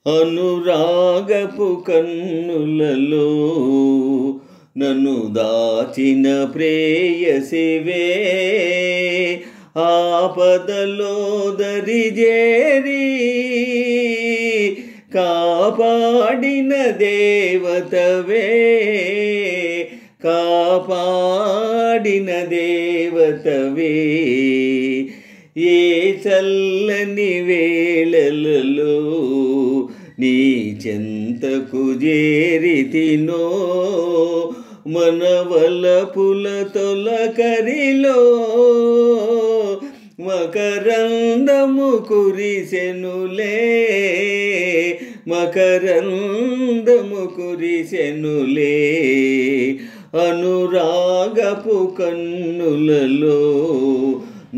అనురాగపు కన్నులలో నన్ను దాచిన ప్రేయసివే, ఆపదలో దరిజేరి కాపాడిన దేవతవే, కాపాడిన దేవతవే. ఏ చల్లని వేళలలో నీ చెంతకు చేరితినో, మనవలపుల తొలకరిలో మకరందము కురిసెనులే, మకరందము కురిసెనులే. అనురాగపు కన్నులలో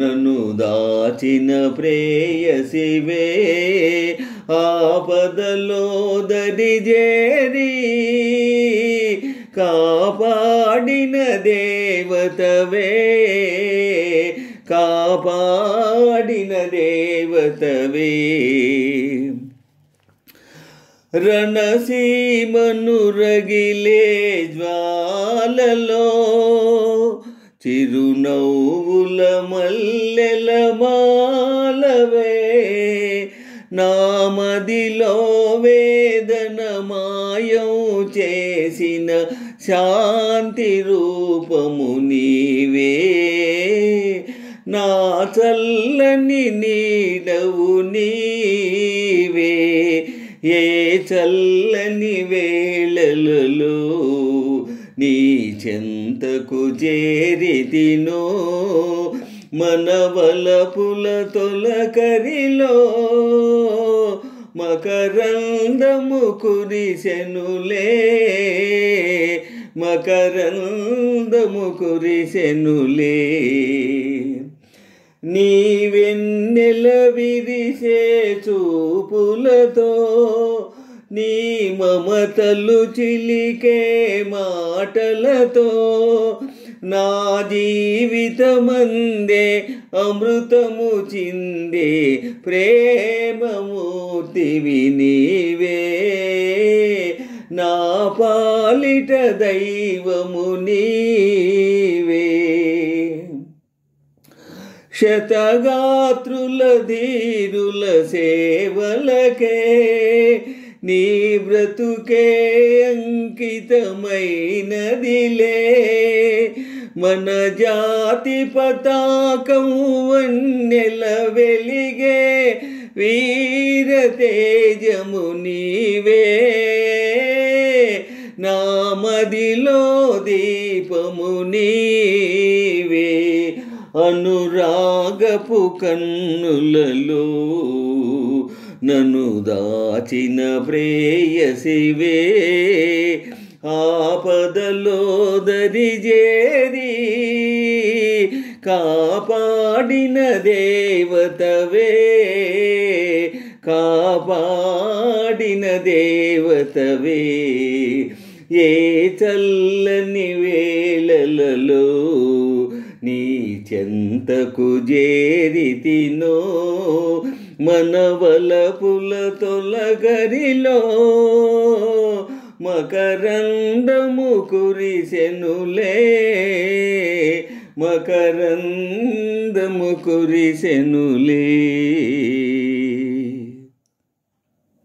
నన్ను దాచిన ప్రేయసివే, ఆపదలో దరిజేరి కాపాడిన దేవతవే, కాపాడిన దేవతవే. రణసీమను రగిలే జ్వాలలో చిరునవ్వుల మల్లెల మాలవే, నామదిలో వేదన మాయం చేసిన శాంతి రూపము నీవే, నా చల్లని నీడవు నీవే. ఏ చల్లని వేళలలో నీ చెంతకు చేరితినో, మనవలపుల తొలకరిలో మకరందము కురిసెనులే, మకరందము కురిసెనులే. నీ వెన్నెల విరిసే చూపులతో, నీ మమతలు చిలికే మాటలతో, నా జీవితమందే అమృతము చిందే ప్రేమమూర్తివి నీవే, నా పాలిట దైవము నీవే. శతగాత్రుల ధీరుల సేవలకే నీ బ్రతుకే అంకితమైనదిలే, మన జాతి పతాకం వన్నెల వెలిగే వీర తేజము నీవే, నా మదిలో దీపము నీవే. అనురాగపు కన్నులలో నన్ను దాచిన ప్రేయసివే, ఆపదలో దరిజేరి కాపాడిన దేవతవే, కాపాడిన దేవతవే. ఏ చల్లని వేళలలో నీ చెంతకు చేరితినో, మనవలపుల తొలకరిలో మకరందము కురిసెనులే, మకరందము కురిసెనులే.